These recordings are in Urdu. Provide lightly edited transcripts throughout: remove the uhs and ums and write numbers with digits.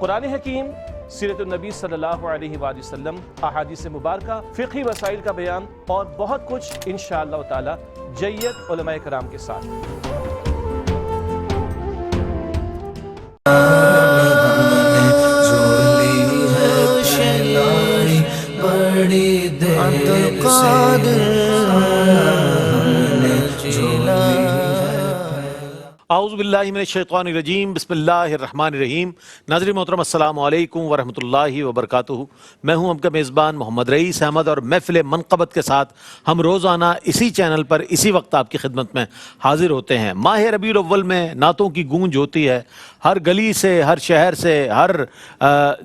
قرآن حکیم، سیرت النبی صلی اللہ علیہ وآلہ وسلم، احادیث مبارکہ، فقہی مسائل کا بیان اور بہت کچھ انشاءاللہ تعالی جید علماء کرام کے ساتھ۔ اعوذ باللہ من الشیطان الرجیم، بسم اللہ الرحمن الرحیم۔ ناظرین محترم، السلام علیکم ورحمۃ اللہ وبرکاتہ۔ میں ہوں آپ کا میزبان محمد رئیس احمد، اور محفل منقبت کے ساتھ ہم روزانہ اسی چینل پر اسی وقت آپ کی خدمت میں حاضر ہوتے ہیں۔ ماہ ربیع الاول میں نعتوں کی گونج ہوتی ہے، ہر گلی سے، ہر شہر سے، ہر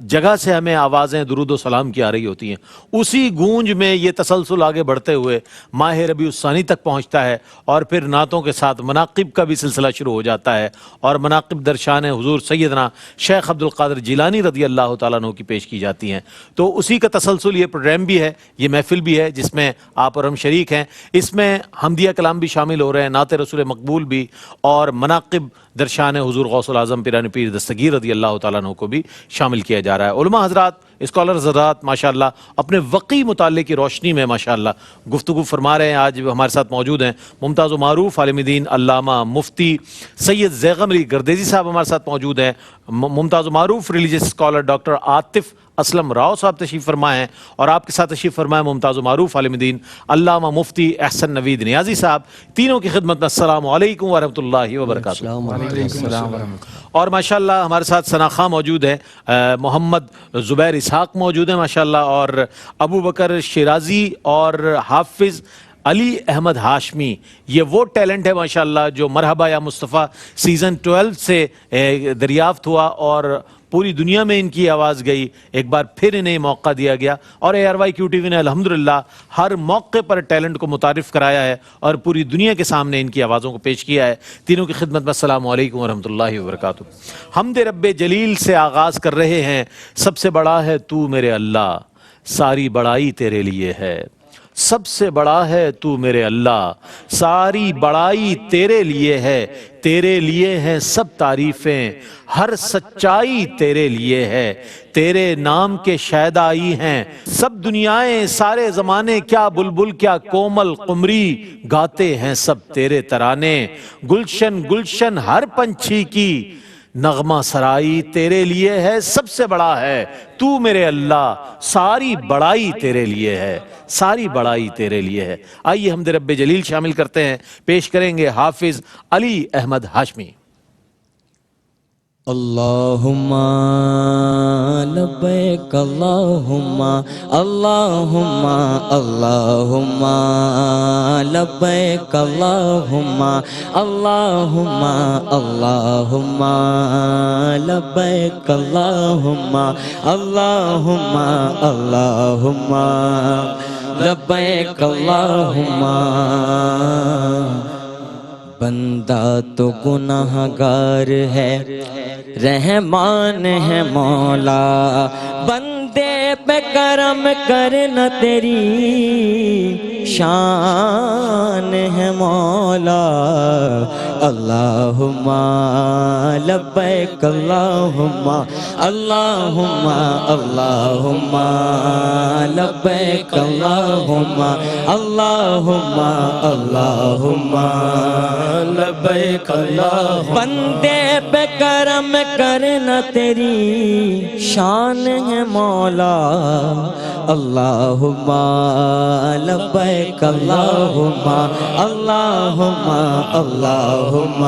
جگہ سے ہمیں آوازیں درود و سلام کی آ رہی ہوتی ہیں۔ اسی گونج میں یہ تسلسل آگے بڑھتے ہوئے ماہ ربیع الثانی تک پہنچتا ہے، اور پھر نعتوں کے ساتھ مناقب کا بھی سلسلہ شروع ہو جاتا ہے، اور مناقب درشان حضور سیدنا شیخ عبد القادر جیلانی رضی اللہ تعالیٰ عنہ کی پیش کی جاتی ہیں۔ تو اسی کا تسلسل یہ پروگرام بھی ہے، یہ محفل بھی ہے جس میں آپ اور ہم شریک ہیں۔ اس میں حمدیہ کلام بھی شامل ہو رہے ہیں، نعت رسول مقبول بھی، اور مناقب درشان حضور غوث العظم پیران پیر دستگیر رضی اللہ تعالیٰ عنہ کو بھی شامل کیا جا رہا ہے۔ علماء حضرات، اسکالرز حضرات ماشاءاللہ اپنے وقی مطالعے کی روشنی میں ماشاءاللہ گفتگو فرما رہے ہیں۔ آج ہمارے ساتھ موجود ہیں ممتاز و معروف عالم دین علامہ مفتی سید زیغم علی گردیزی صاحب ہمارے ساتھ موجود ہیں۔ ممتاز و معروف religious scholar doctor Atif Aslam Rao صاحب تشریف فرمائے ہیں، اور آپ کے ساتھ تشریف فرمائے ممتاز و معروف عالم دین علامہ مفتی احسن نوید نیازی صاحب۔ تینوں کی خدمت میں السلام علیکم ورحمۃ اللہ وبرکاتہ۔ اور ماشاءاللہ ہمارے ساتھ ثنا خاں موجود ہیں، محمد زبیر اسحاق موجود ہیں ماشاءاللہ، اور ابو بکر شیرازی اور حافظ علی احمد ہاشمی۔ یہ وہ ٹیلنٹ ہے ماشاءاللہ جو مرحبا یا مصطفیٰ سیزن 12 سے دریافت ہوا، اور پوری دنیا میں ان کی آواز گئی۔ ایک بار پھر انہیں موقع دیا گیا، اور ARYQTV نے الحمدللہ ہر موقع پر ٹیلنٹ کو متعارف کرایا ہے اور پوری دنیا کے سامنے ان کی آوازوں کو پیش کیا ہے۔ تینوں کی خدمت میں السلام علیکم ورحمۃ اللہ وبرکاتہ۔ حمد رب جلیل سے آغاز کر رہے ہیں۔ سب سے بڑا ہے تو میرے اللہ، ساری بڑائی تیرے لیے ہے۔ سب سے بڑا ہے تو میرے اللہ، ساری بڑائی تیرے لیے ہے۔ تیرے لیے ہیں سب تعریفیں، ہر سچائی تیرے لیے ہے۔ تیرے نام کے شیدائی ہیں سب دنیائیں، سارے زمانے، کیا بلبل کیا کومل قمری، گاتے ہیں سب تیرے ترانے۔ گلشن گلشن ہر پنچھی کی نغمہ سرائی تیرے لیے ہے۔ سب سے بڑا ہے تو میرے اللہ، ساری بڑائی تیرے لیے ہے۔ ساری بڑائی تیرے لیے ہے۔ آئیے حمد رب جلیل شامل کرتے ہیں، پیش کریں گے حافظ علی احمد ہاشمی۔ اللہم لبیک اللہم اللہم اللہم لبیک اللہم اللہم اللہم لبیک اللہم اللہم اللہم لبیک اللہم۔ بندہ تو گناہ گار ہے، رحمان ہے مولا، بندے پہ کرم کرنا تیری شان ہے مولا۔ اللہم لبیک اللہم اللہم اللہم لبیک اللہم اللہم اللہم لبیک اللہم۔ بندے پہ کرم کرنا تیری شان ہے مولا۔ اللہم لبیک اللہم اللہم اللہم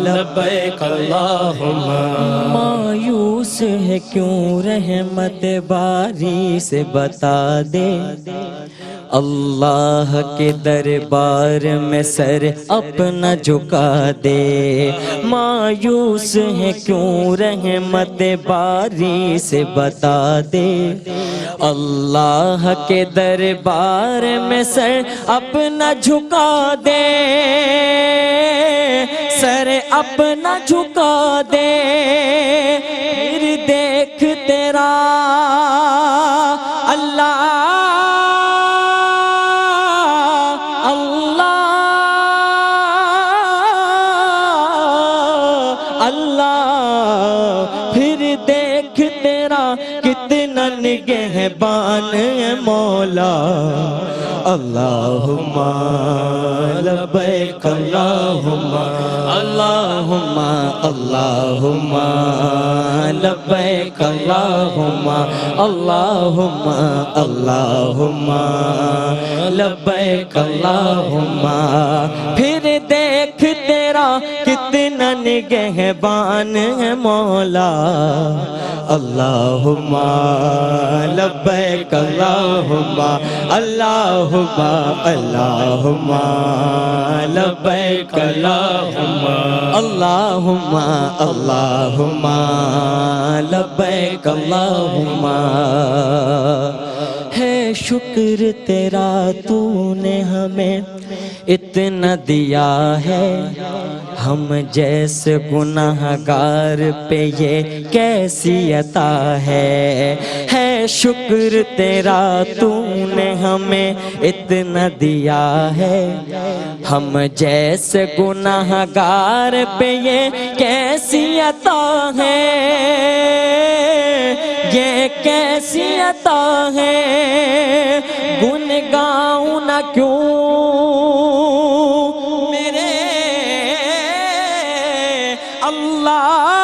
لبیک اللہم۔ مایوس ہے کیوں رحمت باری سے بتا دے، اللہ کے دربار میں سر اپنا جھکا دے۔ مایوس ہے کیوں رحمت باری سے بتا دے، اللہ کے دربار میں سر اپنا جھکا دے، سر اپنا جھکا دے۔ پھر دیکھ تیرا اللہ اللہ اللہ، پھر دیکھ تیرا کتنا نگہبان ہے مولا اللہم لبیک اللہم اللہم اللہم لبیک اللہم اللہم اللہم لبیک اللہم پھر دیکھ تیرا کتنا نگہبان ہے مولا اللہم لبیک اللہم اللہم اللہم لبیک اللہم اللہم اللہم لبیک اللہم ہے شکر تیرا تو نے ہمیں اتنا دیا ہے ہم جیسے گناہگار پہ یہ کیسی عطا ہے شکر تیرا تو نے ہمیں اتنا دیا ہے ہم جیسے گناہگار پہ یہ کیسی عطا ہے یہ کیسی عطا ہے گن گاؤں نہ کیوں میرے اللہ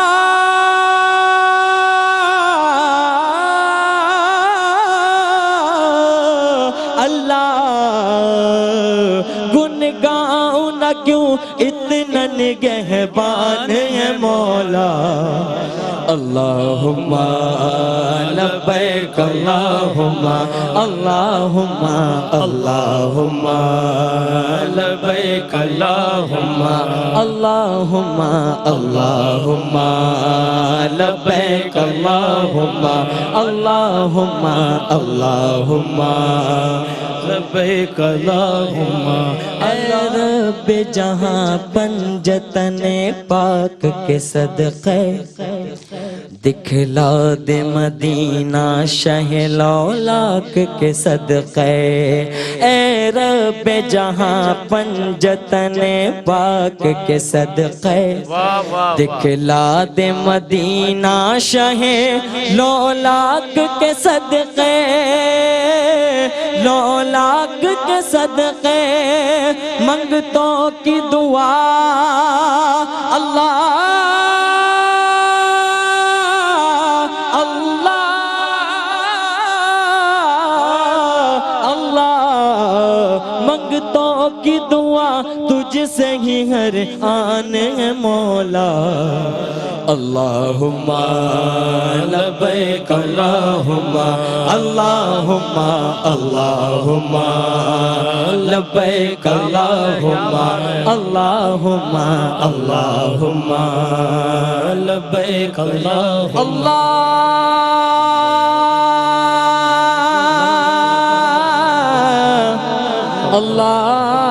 اللہ گن گاؤں نہ کیوں اتنا نگہبان ہے مولا اللہم لبیک اللہم اللہم اللہم لبیک اللہم اللہم اللہم لبیک اللہم اللہم اللہم لبیک اللہم اے رب جہاں پنجتن پاک کے صدقے دکھلا دے مدینہ شہ لولاک کے صدقے اے رب جہاں پنجتن پاک کے صدقے دکھلا دے مدینہ شہ لولاک کے صدقے لولاک کے صدقے منگتوں کی دعا اللہ منگتوں کی دعا تجھ سے ہی ہر آن ہے مولا اللہم لبیک اللہم اللہم اللہم لبیک اللہم اللہم اللہم لبیک اللہم اللہ اللہم لبیک اللہ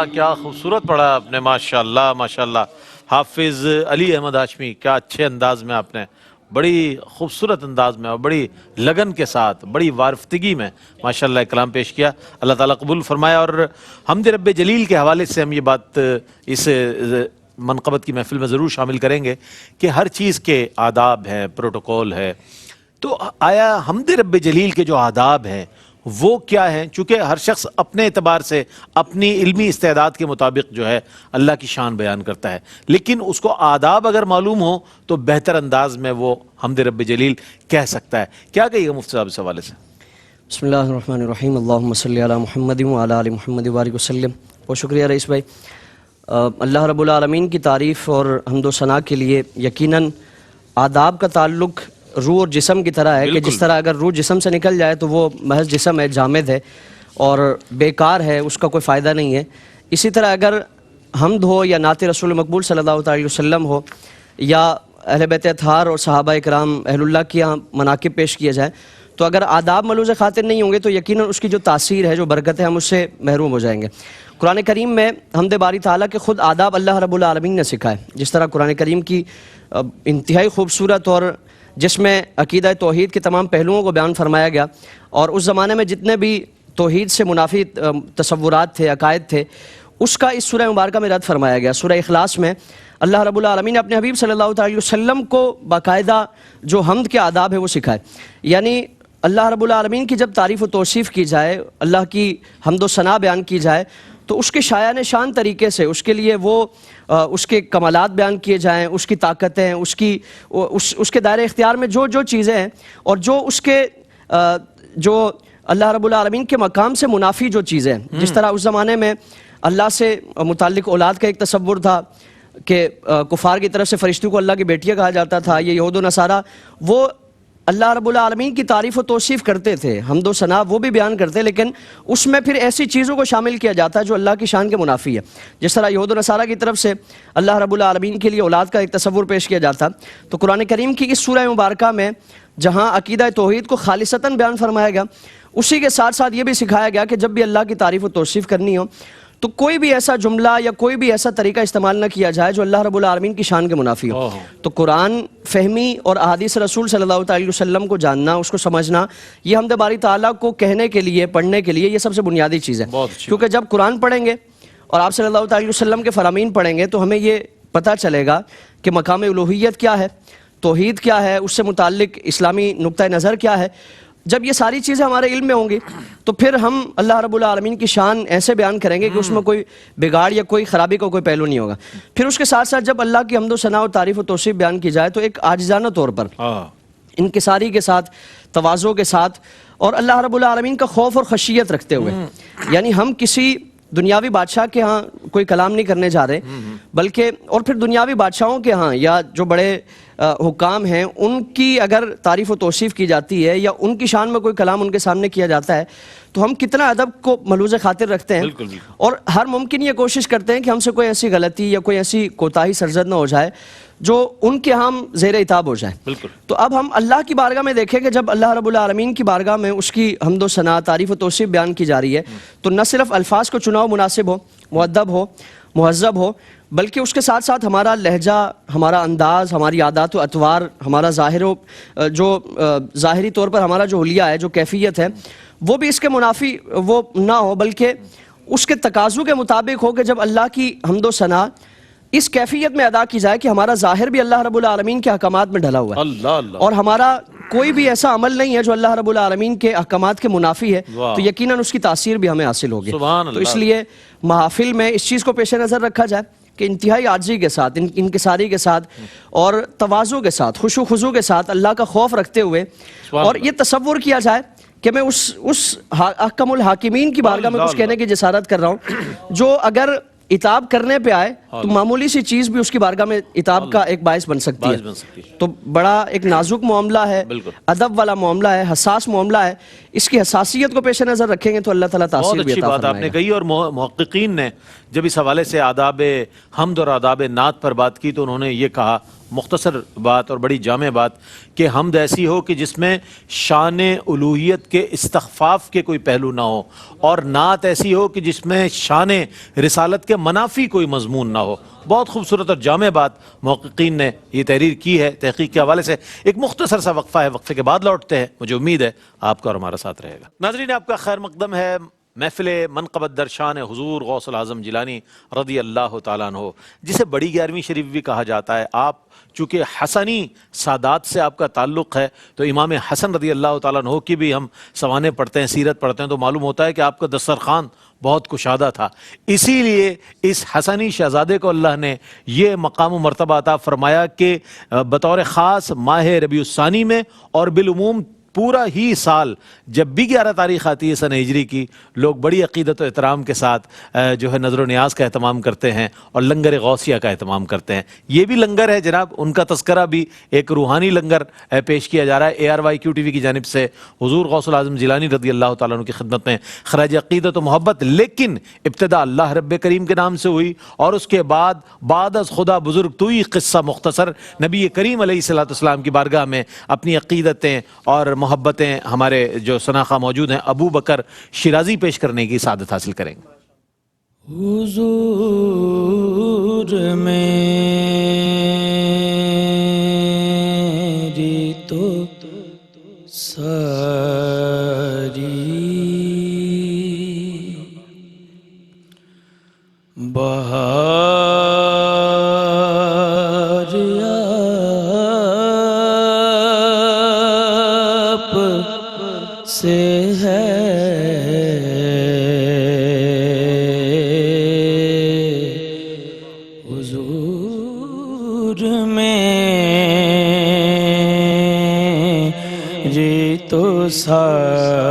کیا خوبصورت پڑھا آپ نے ماشاءاللہ ماشاءاللہ حافظ علی احمد ہاشمی کیا اچھے انداز میں آپ نے بڑی خوبصورت انداز میں اور بڑی لگن کے ساتھ بڑی وارفتگی میں ماشاءاللہ کلام پیش کیا اللہ تعالیٰ قبول فرمایا اور حمد رب جلیل کے حوالے سے ہم یہ بات اس منقبت کی محفل میں ضرور شامل کریں گے کہ ہر چیز کے آداب ہیں پروٹوکول ہے تو آیا حمد رب جلیل کے جو آداب ہیں وہ کیا ہیں چونکہ ہر شخص اپنے اعتبار سے اپنی علمی استعداد کے مطابق جو ہے اللہ کی شان بیان کرتا ہے لیکن اس کو آداب اگر معلوم ہو تو بہتر انداز میں وہ حمد رب جلیل کہہ سکتا ہے کیا کہیے گا مفتی صاحب اس حوالے سے بسم اللہ الرحمن الرحیم اللہم صلی علی محمد وعلی آل محمد وبارک وسلم بہت شکریہ رئیس بھائی اللہ رب العالمین کی تعریف اور حمد و ثنا کے لیے یقیناً آداب کا تعلق روح اور جسم کی طرح ہے کہ جس طرح اگر روح جسم سے نکل جائے تو وہ محض جسم ہے، جامد ہے اور بیکار ہے، اس کا کوئی فائدہ نہیں ہے. اسی طرح اگر حمد ہو یا نعت رسول مقبول صلی اللہ تعالی وسلم ہو یا اہل بیت اطہار اور صحابہ کرام اہل اللہ کے یہاں مناقب پیش کیا جائے، تو اگر آداب ملوث خاطر نہیں ہوں گے تو یقیناً اس کی جو تاثیر ہے، جو برکت ہے، ہم اس سے محروم ہو جائیں گے. قرآن کریم میں حمد باری تعالیٰ کے خود آداب اللہ رب العالمین نے سکھائے. جس طرح قرآن کریم کی انتہائی خوبصورت اور جس میں عقیدہ توحید کے تمام پہلوؤں کو بیان فرمایا گیا، اور اس زمانے میں جتنے بھی توحید سے منافی تصورات تھے، عقائد تھے، اس کا اس سورہ مبارکہ میں رد فرمایا گیا. سورہ اخلاص میں اللہ رب العالمین نے اپنے حبیب صلی اللہ تعالی وسلم کو باقاعدہ جو حمد کے آداب ہے وہ سکھائے. یعنی اللہ رب العالمین کی جب تعریف و توصیف کی جائے، اللہ کی حمد و ثنا بیان کی جائے، تو اس کے شایان شان طریقے سے اس کے لیے وہ اس کے کمالات بیان کیے جائیں، اس کی طاقتیں، اس کے دائرہ اختیار میں جو جو چیزیں ہیں، اور جو اس کے جو اللہ رب العالمین کے مقام سے منافی جو چیزیں ہیں. جس طرح اس زمانے میں اللہ سے متعلق اولاد کا ایک تصور تھا کہ کفار کی طرف سے فرشتوں کو اللہ کی بیٹیاں کہا جاتا تھا. یہ یہود و نصارہ وہ اللہ رب العالمین کی تعریف و توصیف کرتے تھے، حمد و ثنا وہ بھی بیان کرتے، لیکن اس میں پھر ایسی چیزوں کو شامل کیا جاتا ہے جو اللہ کی شان کے منافی ہے. جس طرح یہود و نصارہ کی طرف سے اللہ رب العالمین کے لیے اولاد کا ایک تصور پیش کیا جاتا، تو قرآن کریم کی اس سورہ مبارکہ میں جہاں عقیدہ توحید کو خالصتاً بیان فرمایا گیا، اسی کے ساتھ ساتھ یہ بھی سکھایا گیا کہ جب بھی اللہ کی تعریف و توصیف کرنی ہو تو کوئی بھی ایسا جملہ یا کوئی بھی ایسا طریقہ استعمال نہ کیا جائے جو اللہ رب العالمین کی شان کے منافی ہو. تو قرآن فہمی اور احادیث رسول صلی اللہ علیہ وسلم کو جاننا، اس کو سمجھنا، یہ حمد باری تعالیٰ کو کہنے کے لیے، پڑھنے کے لیے یہ سب سے بنیادی چیز ہے. کیونکہ جب قرآن پڑھیں گے اور آپ صلی اللہ علیہ وسلم کے فرامین پڑھیں گے تو ہمیں یہ پتہ چلے گا کہ مقام الوہیت کیا ہے، توحید کیا ہے، اس سے متعلق اسلامی نقطہ نظر کیا ہے. جب یہ ساری چیزیں ہمارے علم میں ہوں گی تو پھر ہم اللہ رب العالمین کی شان ایسے بیان کریں گے کہ اس میں کوئی بگاڑ یا کوئی خرابی کا کوئی پہلو نہیں ہوگا. پھر اس کے ساتھ ساتھ جب اللہ کی حمد و ثنا اور تعریف و توصیف بیان کی جائے تو ایک عاجزانہ طور پر، انکساری کے ساتھ، تواضع کے ساتھ، اور اللہ رب العالمین کا خوف اور خشیت رکھتے ہوئے. یعنی ہم کسی دنیاوی بادشاہ کے ہاں کوئی کلام نہیں کرنے جا رہے، بلکہ اور پھر دنیاوی بادشاہوں کے ہاں یا جو بڑے حکام ہیں ان کی اگر تعریف و توصیف کی جاتی ہے یا ان کی شان میں کوئی کلام ان کے سامنے کیا جاتا ہے تو ہم کتنا ادب کو ملوث خاطر رکھتے ہیں، اور ہر ممکن یہ کوشش کرتے ہیں کہ ہم سے کوئی ایسی غلطی یا کوئی ایسی کوتاہی سرزد نہ ہو جائے جو ان کے ہاں زیر عتاب ہو جائے. تو اب ہم اللہ کی بارگاہ میں دیکھیں کہ جب اللہ رب العالمین کی بارگاہ میں اس کی حمد و ثنا، تعریف و توصیف بیان کی جا رہی ہے تو نہ صرف الفاظ کو چناؤ مناسب ہو، مؤدب ہو، مہذب ہو، بلکہ اس کے ساتھ ساتھ ہمارا لہجہ، ہمارا انداز، ہماری عادات و اطوار، ہمارا جو ظاہری طور پر ہمارا جو حلیہ ہے، جو کیفیت ہے، وہ بھی اس کے منافی وہ نہ ہو، بلکہ اس کے تقاضوں کے مطابق ہو کہ جب اللہ کی حمد و ثنا اس کیفیت میں ادا کی جائے کہ ہمارا ظاہر بھی اللہ رب العالمین کے احکامات میں ڈھلا ہوا ہے اور ہمارا کوئی بھی ایسا عمل نہیں ہے جو اللہ رب العالمین کے احکامات کے منافی ہے، تو یقیناً اس کی تاثیر بھی ہمیں حاصل ہوگی. تو اس لیے محافل میں اس چیز کو پیش نظر رکھا جائے کہ انتہائی عاجزی کے ساتھ، انکساری کے ساتھ اور تواضع کے ساتھ، خشوع و خضوع کے ساتھ، اللہ کا خوف رکھتے ہوئے، اور یہ تصور کیا جائے کہ میں اس احکم الحاکمین کی بارگاہ میں کچھ کہنے کی جسارت کر رہا ہوں جو اگر عتاب کرنے پہ آئے تو معمولی سی چیز بھی اس کی بارگاہ میں عتاب کا ایک باعث بن سکتی ہے. تو بڑا ایک نازک معاملہ ہے، ادب والا معاملہ ہے، حساس معاملہ ہے. اس کی حساسیت کو پیش نظر رکھیں گے تو اللہ تعالیٰ تاثیر بھی عطا فرمائے گا. بہت اچھی بات آپ نے کہی، اور محققین نے جب اس حوالے سے آداب حمد اور آداب نعت پر بات کی تو انہوں نے یہ کہا، مختصر بات اور بڑی جامع بات، کہ حمد ایسی ہو کہ جس میں شان الوہیت کے استخفاف کے کوئی پہلو نہ ہو، اور نعت ایسی ہو کہ جس میں شان رسالت کے منافی کوئی مضمون نہ ہو. بہت خوبصورت اور جامع بات محققین نے یہ تحریر کی ہے. تحقیق کے حوالے سے ایک مختصر سا وقفہ ہے، وقفے کے بعد لوٹتے ہیں. مجھے امید ہے آپ کا اور ہمارا ساتھ رہے گا. ناظرین، آپ کا خیر مقدم ہے محفل منقبت در شان حضور غوث الاعظم جیلانی رضی اللہ تعالیٰ عنہ، جسے بڑی 11ویں شریف بھی کہا جاتا ہے. آپ چونکہ حسنی سادات سے آپ کا تعلق ہے تو امام حسن رضی اللہ تعالیٰ عنہ کی بھی ہم سوانح پڑھتے ہیں، سیرت پڑھتے ہیں، تو معلوم ہوتا ہے کہ آپ کا دسترخوان بہت کشادہ تھا. اسی لیے اس حسنی شہزادے کو اللہ نے یہ مقام و مرتبہ عطا فرمایا کہ بطور خاص ماہ ربیع الثانی میں اور بالعموم پورا ہی سال جب بھی 11 تاریخ آتی ہے سن ہجری کی، لوگ بڑی عقیدت و احترام کے ساتھ جو ہے نظر و نیاز کا اہتمام کرتے ہیں اور لنگر غوثیہ کا اہتمام کرتے ہیں۔ یہ بھی لنگر ہے جناب، ان کا تذکرہ بھی ایک روحانی لنگر پیش کیا جا رہا ہے ARYQTV کی جانب سے حضور غوث العظم جیلانی رضی اللہ تعالیٰ عنہ کی خدمت میں خراج عقیدت و محبت، لیکن ابتدا اللہ رب کریم کے نام سے ہوئی اور اس کے بعد از خدا بزرگ توئی قصہ مختصر نبی کریم علیہ الصلوۃ والسلام کی بارگاہ میں اپنی عقیدتیں اور محبتیں ہمارے جو سناخہ موجود ہیں ابو بکر شیرازی پیش کرنے کی سعادت حاصل کریں گے۔ حضور میری تو ساری بہار آپ سے ہے، حضور میری تو ساری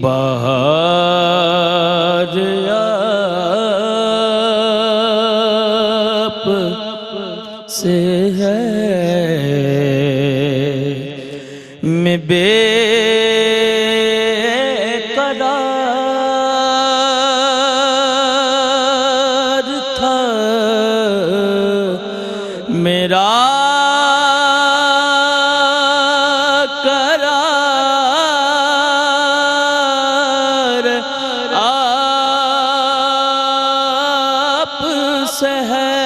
بہار آپ سے ہے، میں بے قرار تھا، میرا قرار آپ سے ہے،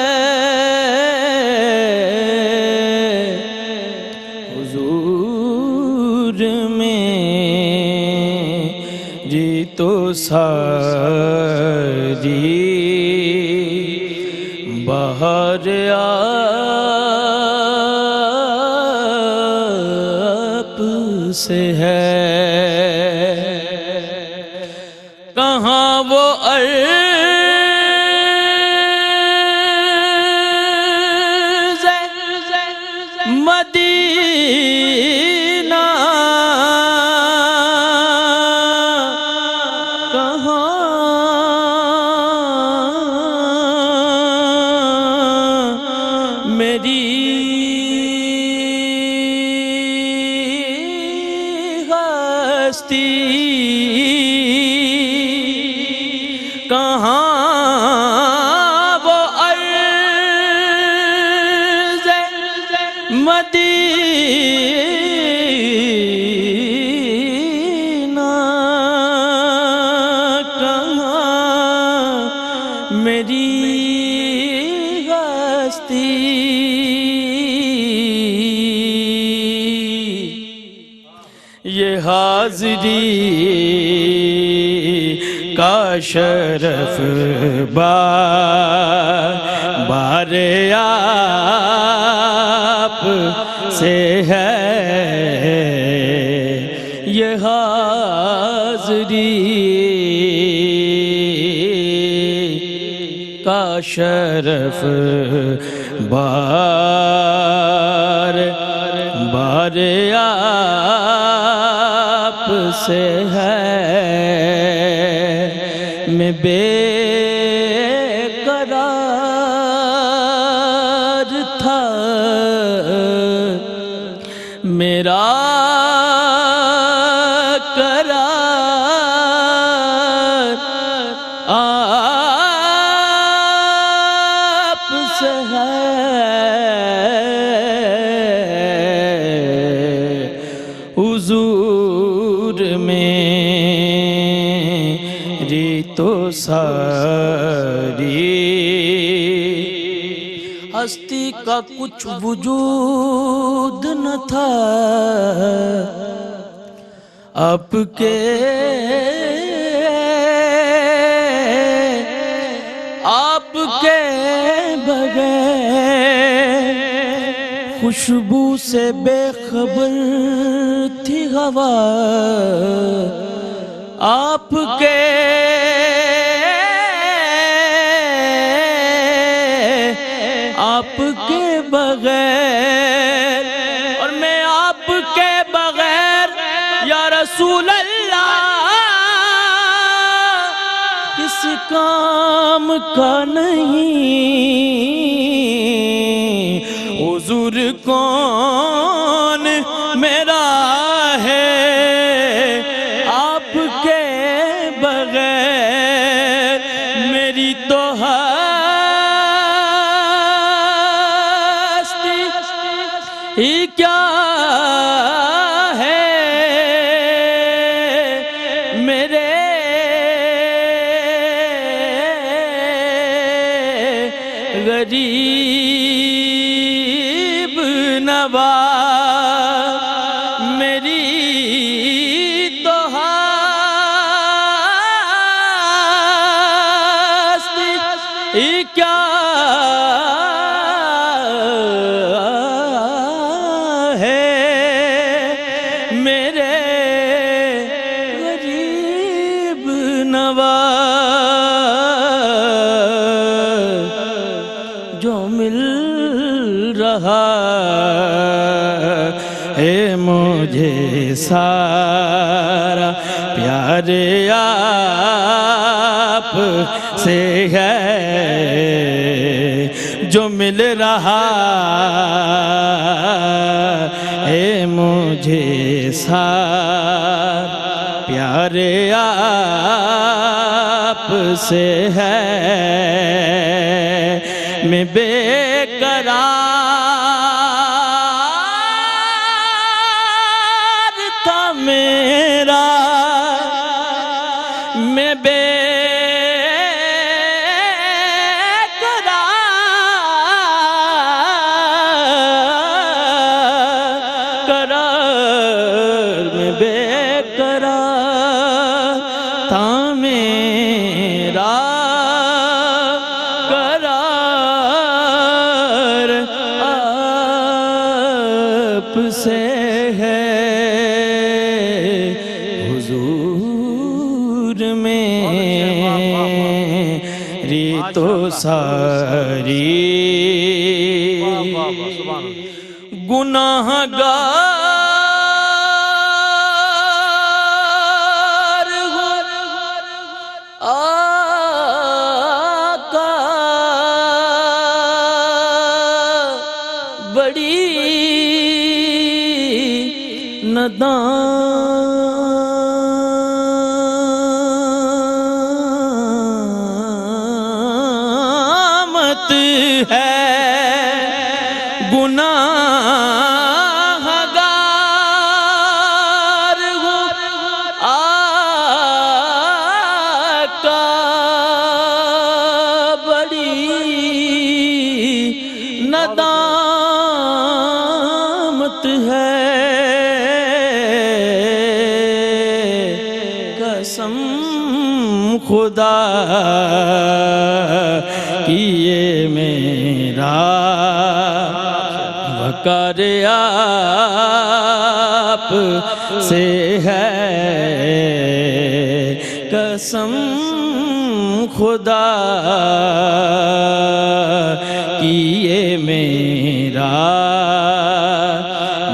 حضور میری تو ساری بہار آپ سے ہے، کہاں وہ عرض مدینہ، کہاں میری ہستی، کہاں وہ عرض مدینہ، کہاں میری ہستی، یہ حاضری کا شرف بار آپ سے ہے، یہ حاضری کا شرف بار آپ سے ہے، میں بے قرار تھا، میرا قرار آپ سے ہے، حضور میری تو ساری ہستی کا کچھ وجود نہ تھا، آپ کے بغیر خوشبو سے بے خبر تھی ہوا، آپ کے بغیر رسول اللہ کس کام کا نہیں، حضور کون میرا ہے آپ کے بغیر، میری تو ہستی کیا ہے، میرے غریب نواز، میری تو ہستی کیا ہے، میرے غریب نواز، جو مل رہا ہے مجھے سارا پیار آپ سے ہے، جو مل رہا ہے مجھے سارا پیار آپ سے ہے، میں بے قرار تھا میرا، میں بے قرار، میں بے قرار تھا میرا، قرار آپ سے ہے، حضور میری تو ساری گناہ گار ہوں، آقا بڑی ندامت ہے، گناہ گار ہوں، آقا بڑی ندامت ہے، قسم خدا کی یہ میرا وقار آپ سے ہے، قسم خدا کی یہ میرا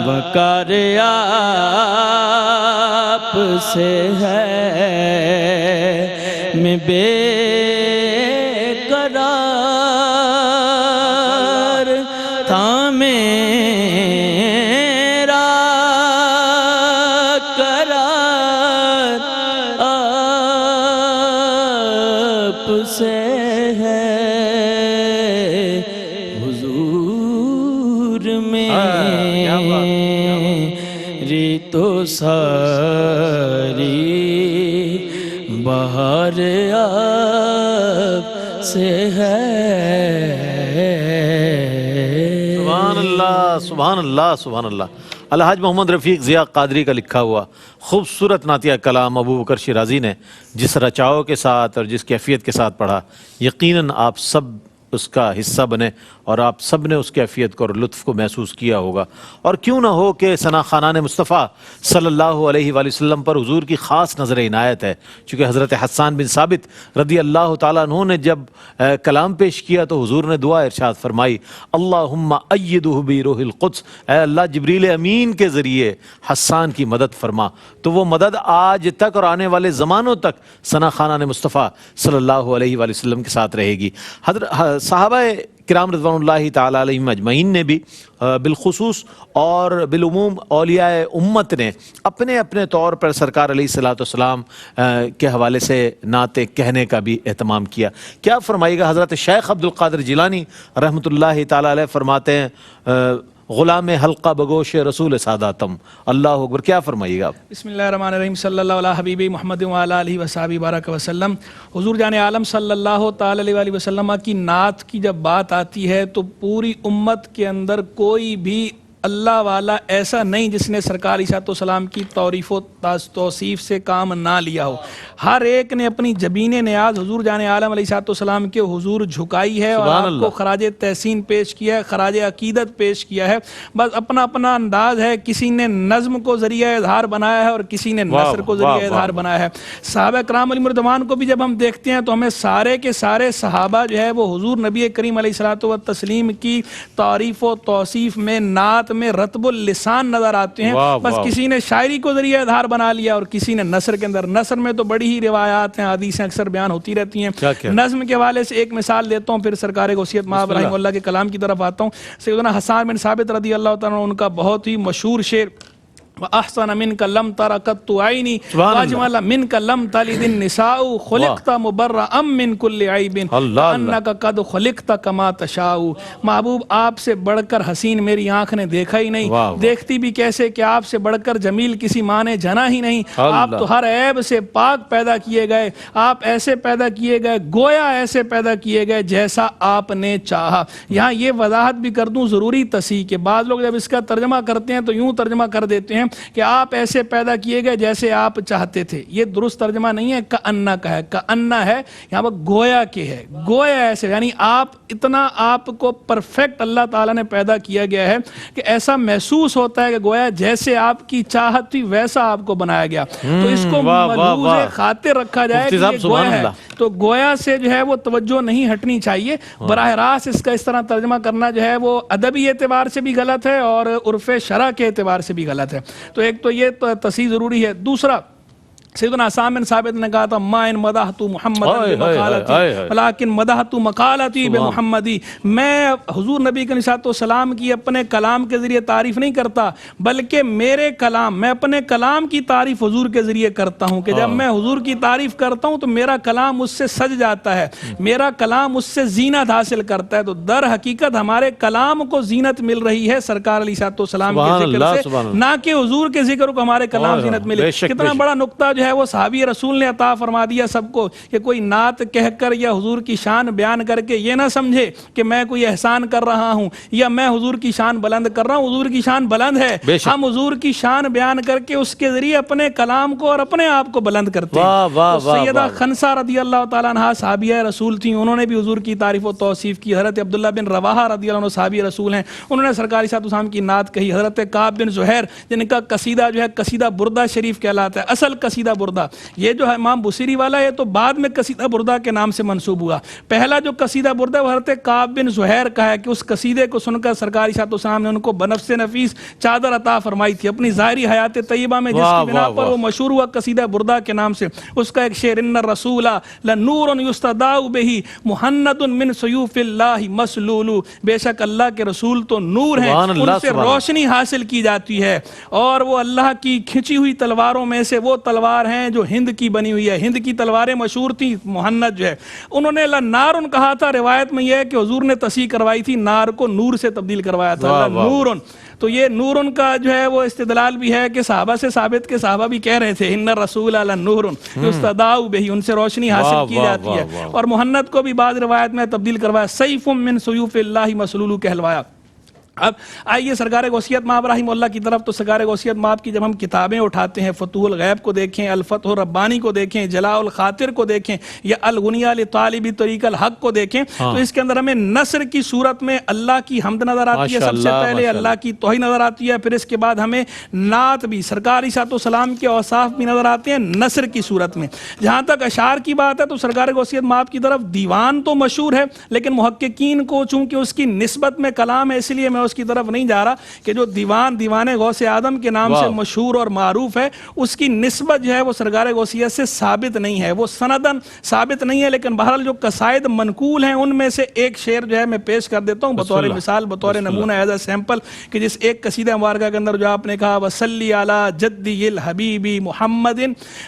وقار آپ سے ہے، میں بے قرار تھا میرا، قرار آپ سے ہے، حضور میری تو ساری بہار آپ سے ہے۔ سبحان اللہ سبحان اللہ سبحان اللہ۔ الحاج محمد رفیق ضیاء قادری کا لکھا ہوا خوبصورت نعتیہ کلام ابو بکر شیرازی نے جس رچاؤ کے ساتھ اور جس کیفیت کے ساتھ پڑھا، یقیناً آپ سب اس کا حصہ بنے اور آپ سب نے اس کیفیت کو اور لطف کو محسوس کیا ہوگا. اور کیوں نہ ہو کہ ثنا خانان مصطفیٰ صلی اللہ علیہ وآلہ وسلم پر حضور کی خاص نظر عنایت ہے. چونکہ حضرت حسان بن ثابت رضی اللہ تعالیٰ عنہ نے جب کلام پیش کیا تو حضور نے دعا ارشاد فرمائی، اللہم ایدہ بروح القدس، اے اللہ جبریل امین کے ذریعے حسان کی مدد فرما. تو وہ مدد آج تک اور آنے والے زمانوں تک ثنا خانان مصطفیٰ صلی اللہ علیہ وآلہ وسلم کے ساتھ رہے گی. صحابہ کرام رضوان اللہ تعالیٰ علیہم اجمعین نے بھی بالخصوص اور بالعموم اولیاء امت نے اپنے اپنے طور پر سرکار علیہ الصلوۃ والسلام کے حوالے سے نعتیں کہنے کا بھی اہتمام کیا. کیا فرمائے گا؟ حضرت شیخ عبد القادر جیلانی رحمۃ اللہ تعالیٰ علیہ فرماتے ہیں، غلام حلقہ بگوش رسول ساداتم. اللہ اکبر. کیا فرمائیے گا آپ؟ بسم اللہ الرحمن الرحیم. صلی اللہ علیہ حبیب محمد وعلی آلہ وصحبہ بارک وسلم. حضور جان عالم صلی اللہ تعالی علیہ وآلہ وسلم کی نعت کی جب بات آتی ہے تو پوری امت کے اندر کوئی بھی اللہ والا ایسا نہیں جس نے سرکار علیہ السلام کی تعریف و توصیف سے کام نہ لیا ہو. ہر ایک نے اپنی جبین نیاز حضور جان عالم علیہ السلام کے حضور جھکائی ہے اور آپ کو خراج تحسین پیش کیا ہے، خراج عقیدت پیش کیا ہے. بس اپنا اپنا انداز ہے. کسی نے نظم کو ذریعہ اظہار بنایا ہے اور کسی نے نثر کو ذریعہ اظہار بنایا ہے. صحابہ کرام علیہم رضوان کو بھی جب ہم دیکھتے ہیں تو ہمیں سارے کے سارے صحابہ جو ہے وہ حضور نبی کریم علیہ الصلوۃ والتسلیم کی تعریف و توصیف میں نعت میں رتب اللسان نظر آتے ہیں. بس کسی نے شاعری کو ذریعہ اظہار بنا لیا اور کسی نے نثر کے اندر. نثر میں تو بڑی ہی روایات ہیں، حدیثیں اکثر بیان ہوتی رہتی ہیں. نظم کے حوالے سے ایک مثال دیتا ہوں، پھر سرکار غوثیت مآب رحمہ اللہ کے کلام کی طرف آتا ہوں. سیدنا حسان بن ثابت رضی اللہ تعالیٰ عنہ، ان کا بہت ہی مشہور شعر، وَأَحْسَنَ مِنْكَ لَمْ تَرَ قَطُّ عَيْنِي وَأَجْمَلَ مِنْكَ لَمْ تَلِدِ النِّسَاءُ خُلِقْتَ مُبَرَّأً مِنْ كُلِّ عَيْبٍ كَأَنَّكَ قَدْ خُلِقْتَ كَمَا تَشَاءُ. محبوب آپ سے بڑھ کر حسین میری آنکھ نے دیکھا ہی نہیں، دیکھتی بھی کیسے کہ آپ سے بڑھ کر جمیل کسی ماں نے جنا ہی نہیں. آپ تو ہر عیب سے پاک پیدا کیے گئے، آپ ایسے پیدا کیے گئے، گویا ایسے پیدا کیے گئے جیسا آپ نے چاہا. یہاں یہ وضاحت بھی کر دوں ضروری تصحیح کہ بعض لوگ جب اس کا ترجمہ کرتے ہیں تو یوں ترجمہ کر دیتے ہیں کہ آپ ایسے پیدا کیے گئے جیسے آپ چاہتے تھے. یہ درست ترجمہ نہیں ہے، کأنہ کا ہے. کأنہ ہے یہاں پر گویا کے ہے، گویا ایسے، یعنی آپ اتنا آپ کو پرفیکٹ اللہ تعالیٰ نے پیدا کیا گیا ہے کہ ایسا محسوس ہوتا ہے کہ گویا جیسے آپ کی چاہت تھی ویسا آپ کو بنایا گیا. تو اس کو ملحوظ خاطر رکھا جائے کہ یہ گویا ہے. تو گویا سے جو ہے وہ توجہ نہیں ہٹنی چاہیے. براہ راست اس کا اس طرح ترجمہ کرنا جو ہے وہ ادبی اعتبار سے بھی غلط ہے اور عرف شرع کے اعتبار سے بھی غلط ہے. تو ایک تو یہ تصحیح ضروری ہے. دوسرا، سیدنا حسان بن ثابت نے کہا تھا، ما ان مدحت محمد بمقالتی ولکن مدحت مقالتی بمحمدی. میں حضور نبی کے علیہ السلام کی اپنے کلام کے ذریعے تعریف نہیں کرتا، بلکہ میرے کلام، میں اپنے کلام کی تعریف حضور کے ذریعے کرتا ہوں کہ جب میں حضور کی تعریف کرتا ہوں تو میرا کلام اس سے سج جاتا ہے، میرا کلام اس سے زینت حاصل کرتا ہے. تو در حقیقت ہمارے کلام کو زینت مل رہی ہے سرکار علیہ السلام کے ذکر سے، نہ کہ حضور کے ذکر کو ہمارے کلام زینت ملے. کتنا بڑا نقطہ جو ہے وہ صحابی رسول نے عطا فرما دیا سب کو کہ کوئی نعت کہہ کر یا حضور کی شان بیان کر کے یہ نہ سمجھے کہ میں کوئی احسان کر رہا ہوں یا میں حضور کی شان بلند کر رہا ہوں. حضور کی شان بلند ہے، ہم حضور کی شان بیان کر کے اس کے ذریعے اپنے کلام کو اور اپنے آپ کو بلند کرتے ہیں. سیدہ خنسہ رضی اللہ تعالیٰ عنہ صحابیہ رسول تھیں، انہوں نے بھی حضور کی تعریف و توصیف کی. حضرت عبداللہ بن رواحہ رضی اللہ عنہ صحابی رسول ہیں، انہوں نے سرکار صلی اللہ علیہ وسلم کی نعت کہی. حضرت کعب بن زہیر جن کا قصیدہ جو ہے قصیدہ بردہ شریف کہلاتا ہے، اصل قصیدہ بردہ. یہ جو ہے امام بصیری والا ہے تو بعد میں قصیدہ بردہ کے نام سے منسوب ہوا. پہلا جو قصیدہ بردہ وہ حضرت کعب بن زہیر کا ہے کہ اس قصیدے کو سن کر سرکار صلی اللہ علیہ وسلم نے ان کو بنفس نفیس چادر عطا فرمائی تھی اپنی ظاہری حیات طیبہ میں، جس کی بنا پر وہ مشہور ہوا قصیدہ بردہ کے نام سے. اس کا ایک شعر، ان الرسول لنور یستضاء بہ مہند من سیوف اللہ مسلول. بے شک اللہ کے رسول تو نور ہیں، ان سے روشنی حاصل کی جاتی ہے اور وہ اللہ کی کھنچی ہوئی تلواروں میں سے وہ تلوار ہیں جو ہند کی بنی ہوئی ہے. ہند کی تلواریں مشہور تھیں، مہند جو ہے انہوں نے لنارن کہا تھا. روایت میں یہ ہے کہ حضور نے تصحیح کروائی تھی، نار کو نور سے تبدیل کروایا تھا، نورن. تو یہ نورن کا جو ہے وہ استدلال بھی ہے کہ صحابہ سے ثابت کے صحابہ بھی کہہ رہے تھے ان الرسول لنورن یستضاء بہ، ان سے روشنی حاصل کی جاتی ہے. اور مہند کو بھی بعض روایت میں تبدیل کروایا، سیف من سیوف اللہ مسلول کہلوایا. اب آئیے سرکار غوثیت مآب رحمہ اللہ کی طرف. تو سرکار غوثیت مآب کی جب ہم کتابیں اٹھاتے ہیں، فتوح الغیب کو دیکھیں، الفتح الربانی کو دیکھیں، جلاء الخاطر کو دیکھیں، یا الغنیہ لطالب طریق الحق کو دیکھیں، تو اس کے اندر ہمیں نصر کی صورت میں اللہ کی حمد نظر آتی ہے سب سے پہلے، اللہ کی توحید نظر آتی ہے، پھر اس کے بعد ہمیں نعت بھی، سرکار علیہ الصلوۃ والسلام کے اوصاف بھی نظر آتے ہیں نصر کی صورت میں. جہاں تک اشعار کی بات ہے تو سرکار غوثیت مآب کی طرف دیوان تو مشہور ہے، لیکن محققین کو چونکہ اس کی نسبت میں کلام ہے، اس لیے میں اس کی طرف نہیں جا رہا کہ جو دیوان غوث اعظم کے نام سے مشہور اور معروف ہے، اس کی نسبت جو ہے وہ سرکار غوثیت سے ثابت نہیں ہے، وہ سندن ثابت نہیں ہے. لیکن بہرحال جو قصائد منقول ہیں ان میں سے ایک شعر جو ہے میں پیش کر دیتا ہوں بطور مثال، بطور نمونہ، ایز اے سیمپل، کہ جس ایک قصیدہ مبارکہ کے اندر جو آپ نے کہا وصلی علی جدی الحبیب محمد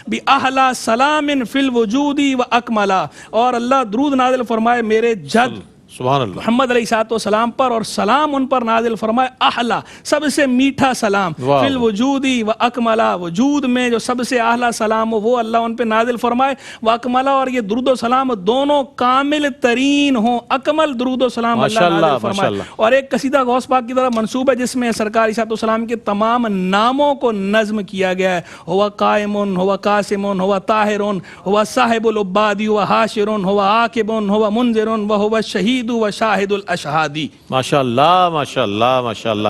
باحلی سلام فی الوجود واکملا، اور اللہ درود نازل فرمائے میرے جد سبحان اللہ محمد علیہ الصلوۃ والسلام پر، اور سلام ان پر نازل فرمائے احلا، سب سے میٹھا سلام، فی الوجودی و اکملا، وجود میں جو سب سے اعلیٰ سلام ہو وہ اللہ ان پہ نازل فرمائے، و اکملا، اور یہ درود و سلام دونوں کامل ترین ہوں، اکمل درود و سلام اللہ نازل فرمائے. اور ایک قصیدہ غوث پاک کی طرف منسوب ہے جس میں سرکار علیہ الصلوۃ والسلام کے تمام ناموں کو نظم کیا گیا ہے، ہوا قائم، ہوا قاسم، ہوا طاہر، ہوا صاحب العباد، ہوا حاشر، ہوا عاقب، ہوا منذر، وہوا شہید و شاہد الاشہادی. ماشاء اللہ ماشاء اللہ ماشاء اللہ.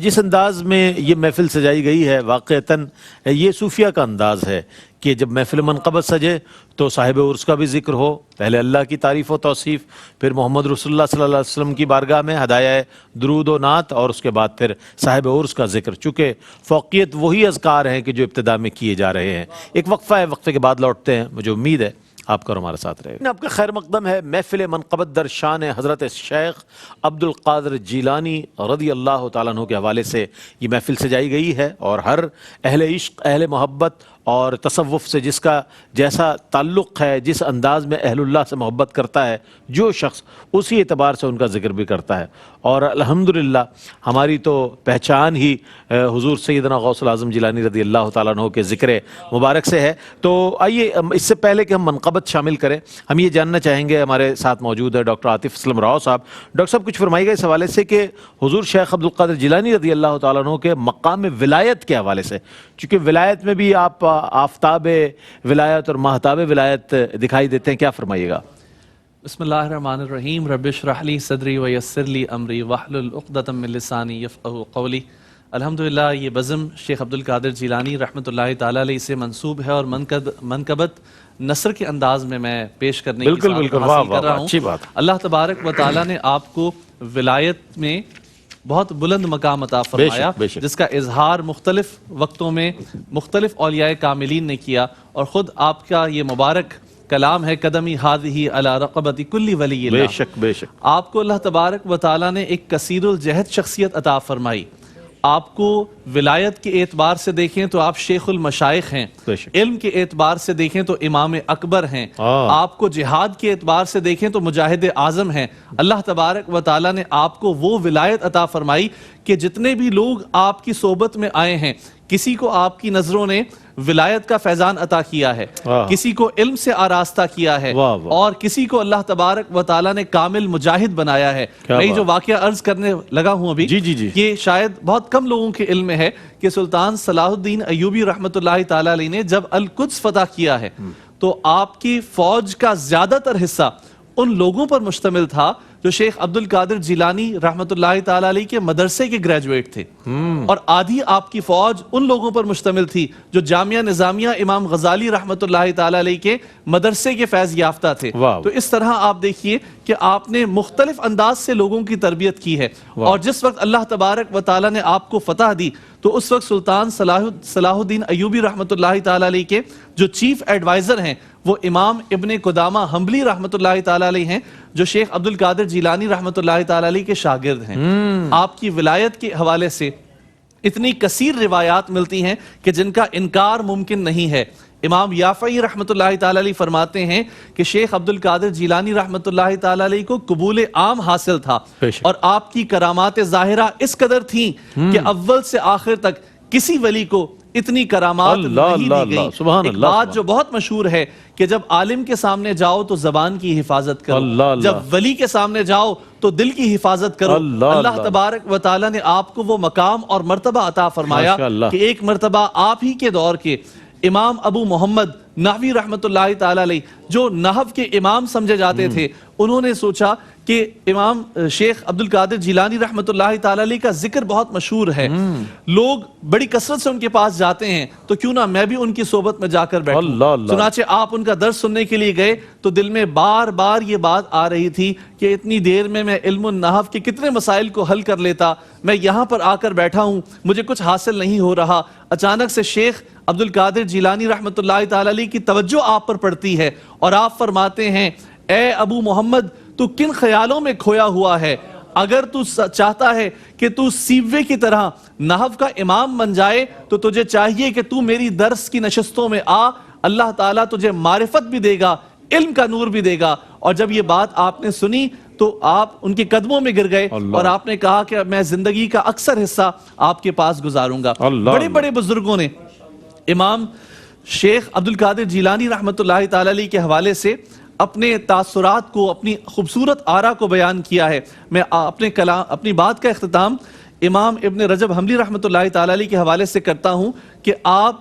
جس انداز میں یہ محفل سجائی گئی ہے واقعتاً یہ صوفیہ کا انداز ہے کہ جب محفل منقبت سجے تو صاحب عرس کا بھی ذکر ہو، پہلے اللہ کی تعریف و توصیف، پھر محمد رسول اللہ صلی اللہ علیہ وسلم کی بارگاہ میں ہدایہ درود و نعت، اور اس کے بعد پھر صاحب عرس کا ذکر. چونکہ فوقیت وہی اذکار ہیں کہ جو ابتدا میں کیے جا رہے ہیں. ایک وقفہ ہے، وقفے کے بعد لوٹتے ہیں. مجھے امید ہے آپ کا ہمارے ساتھ رہے گا. آپ کا خیر مقدم ہے محفل منقبت در شان حضرت شیخ عبد القادر جیلانی رضی اللہ تعالیٰ عنہ کے حوالے سے یہ محفل سجائی گئی ہے، اور ہر اہل عشق، اہل محبت اور تصوف سے جس کا جیسا تعلق ہے، جس انداز میں اہل اللہ سے محبت کرتا ہے جو شخص، اسی اعتبار سے ان کا ذکر بھی کرتا ہے. اور الحمدللہ ہماری تو پہچان ہی حضور سیدنا غوث الاعظم جیلانی رضی اللہ تعالیٰ عنہ کے ذکر مبارک سے ہے. تو آئیے اس سے پہلے کہ ہم منقبت شامل کریں، ہم یہ جاننا چاہیں گے، ہمارے ساتھ موجود ہے ڈاکٹر عاطف اسلم راؤ صاحب. ڈاکٹر صاحب کچھ فرمائیے گا اس حوالے سے کہ حضور شیخ عبد القادر جیلانی رضی اللہ تعالیٰ عنہ کے مقام ولایت کے حوالے سے، چونکہ ولایت میں بھی آپ آفتاب ولایت اور مہتاب ولایت دکھائی دیتے ہیں، کیا فرمائیے گا؟ بسم اللہ الرحمن الرحیم. رب اشرح لی صدری ویسر لی امری واحلل عقدۃ من لسانی یفقہوا قولی. الحمدللہ یہ بزم شیخ عبد القادر جیلانی رحمۃ اللہ تعالی علیہ سے منسوب ہے، اور منقبت نثر کے انداز میں پیش کرنے کی سعادت حاصل کر رہا ہوں. اچھی بات. اللہ تبارک و تعالی نے آپ کو ولایت میں بہت بلند مقام عطا فرمایا، جس کا اظہار مختلف وقتوں میں مختلف اولیاء کاملین نے کیا، اور خود آپ کا یہ مبارک کلام ہے قدمی ہادھی علی رقبتی کل ولی اللہ. بے شک بے شک. آپ کو اللہ تبارک و تعالی نے ایک کثیر الجہد شخصیت عطا فرمائی. آپ کو ولایت کے اعتبار سے دیکھیں تو آپ شیخ المشائخ ہیں، علم کے اعتبار سے دیکھیں تو امام اکبر ہیں، آپ کو جہاد کے اعتبار سے دیکھیں تو مجاہد اعظم ہیں. اللہ تبارک و تعالی نے آپ کو وہ ولایت عطا فرمائی کہ جتنے بھی لوگ آپ کی صحبت میں آئے ہیں، کسی کو آپ کی نظروں نے ولایت کا فیضان عطا کیا ہے، کسی کو علم سے آراستہ کیا ہے، اور کسی کو اللہ تبارک و تعالی نے کامل مجاہد بنایا ہے. میں جو واقعہ عرض کرنے لگا ہوں ابھی، یہ شاید بہت کم لوگوں کے علم میں ہے کہ سلطان صلاح الدین ایوبی رحمۃ اللہ تعالی علیہ نے جب القدس فتح کیا ہے تو آپ کی فوج کا زیادہ تر حصہ ان لوگوں پر مشتمل تھا جو شیخ عبد القادر جیلانی رحمۃ اللہ تعالی علیہ کے مدرسے کے گریجویٹ تھے، اور آدھی آپ کی فوج ان لوگوں پر مشتمل تھی جو جامعہ نظامیہ امام غزالی رحمۃ اللہ تعالی علیہ کے مدرسے کے فیض یافتہ تھے. تو اس طرح آپ دیکھیے کہ آپ نے مختلف انداز سے لوگوں کی تربیت کی ہے، اور جس وقت اللہ تبارک و تعالی نے آپ کو فتح دی تو اس وقت سلطان صلاح الدین ایوبی رحمۃ اللہ تعالی علیہ کے جو چیف ایڈوائزر ہیں وہ امام ابن قدامہ حنبلی رحمۃ اللہ تعالی علیہ ہیں، جو شیخ عبد القادر جیلانی رحمۃ اللہ تعالی علیہ کے شاگرد ہیں. آپ کی ولایت کے حوالے سے اتنی کثیر روایات ملتی ہیں کہ جن کا انکار ممکن نہیں ہے. امام یافعی رحمۃ اللہ تعالی علیہ فرماتے ہیں کہ شیخ عبد القادر جیلانی رحمۃ اللہ تعالی علیہ کو قبول عام حاصل تھا، اور آپ کی کرامات ظاہرہ اس قدر تھیں کہ اول سے آخر تک کسی ولی کو اتنی کرامات اللہ نہیں اللہ دی گئی. سبحان ایک اللہ بات جو بہت مشہور ہے کہ جب عالم کے سامنے جاؤ تو زبان کی حفاظت کرو, اللہ اللہ. جب ولی کے سامنے جاؤ تو دل کی حفاظت کرو. اللہ اللہ اللہ. تبارک و تعالیٰ نے آپ کو وہ مقام اور مرتبہ عطا فرمایا ماشاءاللہ. کہ ایک مرتبہ آپ ہی کے دور کے امام ابو محمد نحوی رحمت اللہ تعالیٰ علیہ جو نحو کے امام سمجھے جاتے تھے, انہوں نے سوچا کہ امام شیخ عبد القادر جیلانی رحمت اللہ تعالیٰ علیہ کا ذکر بہت مشہور ہے, لوگ بڑی کثرت سے ان کے پاس جاتے ہیں, تو کیوں نہ میں بھی ان کی صحبت میں جا کر بیٹھوں. اللہ اللہ. چنانچہ آپ ان کا درس سننے کے لیے گئے تو دل میں بار بار یہ بات آ رہی تھی کہ اتنی دیر میں علم النحو کے کتنے مسائل کو حل کر لیتا, میں یہاں پر آ کر بیٹھا ہوں, مجھے کچھ حاصل نہیں ہو رہا. اچانک سے شیخ عبد القادر جیلانی رحمت اللہ تعالیٰ علیہ کی توجہ آپ پر پڑتی ہے اور آپ فرماتے ہیں, اے ابو محمد تو کن خیالوں میں کھویا ہوا ہے, اگر تو چاہتا ہے کہ تو سیوے کی طرح نحو کا امام بن جائے تو تجھے چاہیے کہ تو میری درس کی نشستوں میں آ, اللہ تعالیٰ تجھے معرفت بھی دے گا, علم کا نور بھی دے گا. اور جب یہ بات آپ نے سنی تو آپ ان کے قدموں میں گر گئے اور آپ نے کہا کہ میں زندگی کا اکثر حصہ آپ کے پاس گزاروں گا. بڑے بڑے بزرگوں نے امام شیخ عبد القادر جیلانی رحمت اللہ تعالیٰ علیہ کے حوالے سے اپنے تاثرات کو, اپنی خوبصورت آرا کو بیان کیا ہے. میں اپنی بات کا اختتام امام ابن رجب حنبلی رحمت اللہ تعالیٰ علیہ کے حوالے سے کرتا ہوں کہ آپ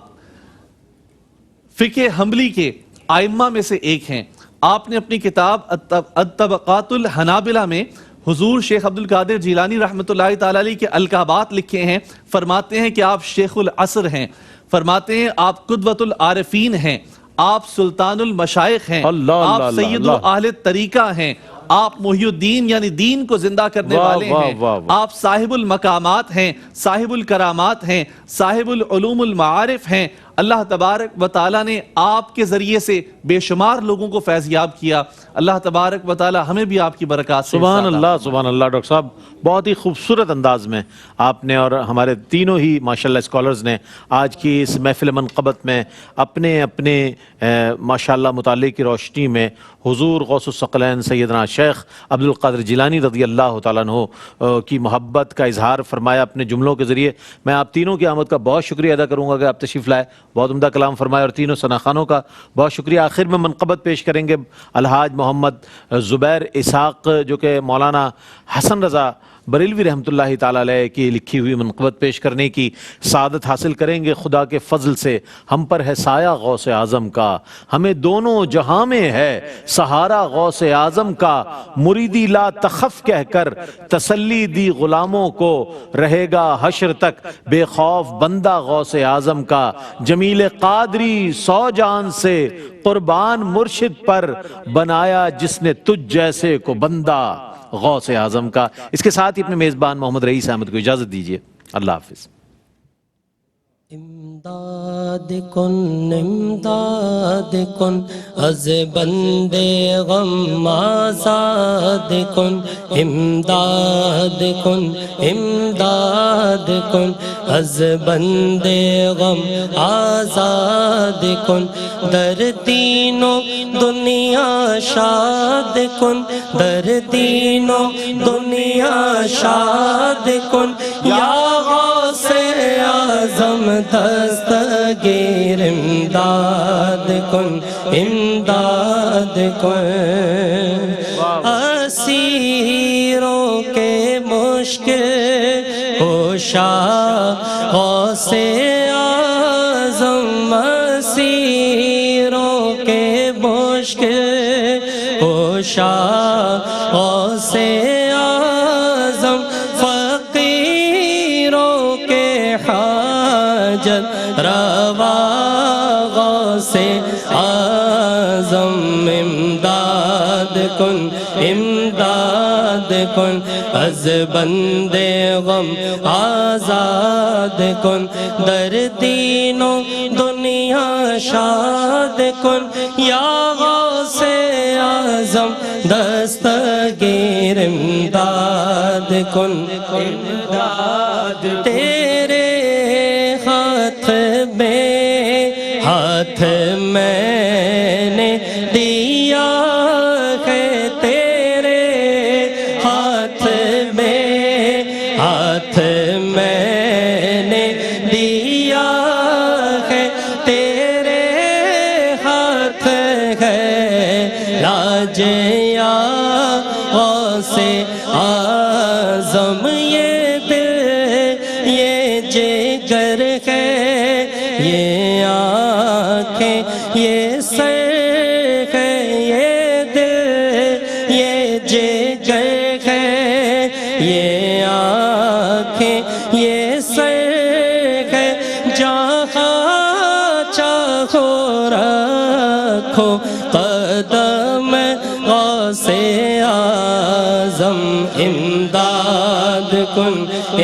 فقہ حنبلی کے ائمہ میں سے ایک ہیں. آپ نے اپنی کتاب الطبقات الحنابلہ میں حضور شیخ عبد القادر جیلانی رحمت اللہ تعالیٰ علیہ کے القابات لکھے ہیں. فرماتے ہیں کہ آپ شیخ العصر ہیں, فرماتے ہیں آپ قدوۃ العارفین ہیں, آپ سلطان المشائخ ہیں, آپ سید اہل طریقہ ہیں, آپ محی الدین یعنی دین کو زندہ کرنے والے ہیں, آپ صاحب المقامات ہیں, صاحب الکرامات ہیں, صاحب العلوم المعارف ہیں. اللہ تبارک و تعالیٰ نے آپ کے ذریعے سے بے شمار لوگوں کو فیضیاب کیا. اللہ تبارک و تعالیٰ ہمیں بھی آپ کی برکات سے سبحان اللہ سبحان اللہ. ڈاکٹر صاحب بہت ہی خوبصورت انداز میں آپ نے اور ہمارے تینوں ہی ماشاءاللہ اسکالرز نے آج کی اس محفل منقبت میں اپنے اپنے ماشاءاللہ مطالعے کی روشنی میں حضور غوث الثقلین سیدنا شیخ عبد القادر جیلانی رضی اللہ تعالیٰ عنہ کی محبت کا اظہار فرمایا اپنے جملوں کے ذریعے. میں آپ تینوں کی آمد کا بہت شکریہ ادا کروں گا کہ آپ تشریف لائے, بہت عمدہ کلام فرمایا, اور تینوں ثناخانوں کا بہت شکریہ. آخر میں منقبت پیش کریں گے الحاج محمد زبیر اسحاق جو کہ مولانا حسن رضا بریلوی رحمۃ اللہ تعالیٰ علیہ کی لکھی ہوئی منقبت پیش کرنے کی سعادت حاصل کریں گے. خدا کے فضل سے ہم پر ہے سایہ غوث اعظم کا, ہمیں دونوں جہاں میں ہے سہارا غوث اعظم کا, مریدی لا تخف کہہ کر تسلی دی غلاموں کو, رہے گا حشر تک بے خوف بندہ غوث اعظم کا, جمیل قادری سو جان سے قربان مرشد پر, بنایا جس نے تجھ جیسے کو بندہ غوث اعظم کا. اس کے ساتھ ہی اپنے میزبان محمد رئیس احمد کو اجازت دیجیے. اللہ حافظ. امداد کن از بندے غم آزاد کن, امداد کن از بندے غم آزاد کن, در تینوں دنیا شاد کن, در تینوں دنیا شاد کن, یا غوث اعظم دستگیر امداد کن, امداد کن. اسیروں کے مشکل کشا غوث اعظم, اسیروں کے مشکل کشا غوث اعظم, فقیروں کے حاجت روا غوث اعظم. امداد کن از بندے غم آزاد کن, در تینوں دنیا شاد کن, یا غوث اعظم دستگیر امداد کن, امداد. تیرے ہاتھ میں نے دیا ہے, تیرے ہاتھ میں نے دیا حج یا غوث اعظم، یہ دل یہ جگر ہے، یہ آنکھیں یہ سر ہے، یہ دل یہ جگر ہے، یہ آنکھیں یہ سر ہے، جہاں چاہو رکھو قدم غوث اعظم، امداد کن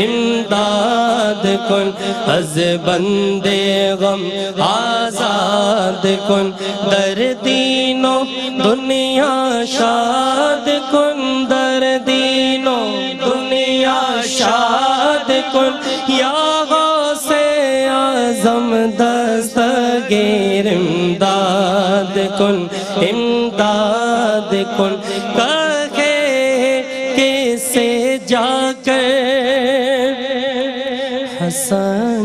امداد کن، از بندے غم آزاد کن، در دین و دنیا شاد کن، در دین و دنیا شاد کن، یا غوث اعظم دستگیر امداد کن امداد کن، کہے کسے جا کر حسن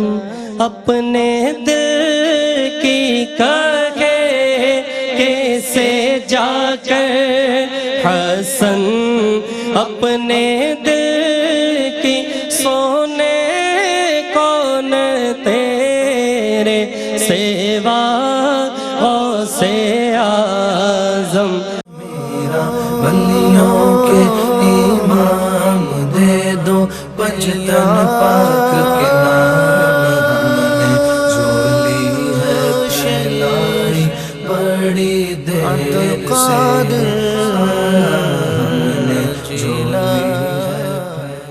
اپنے دل کی، کہے کسے جا کر حسن اپنے دل کی، سونے کون تیرے سوا غوث اعظم، بندیوں کے امام دے دو، پنجتن پاک کے نام ہم نے جھولی ہے پھیلائی بڑی دیر سے۔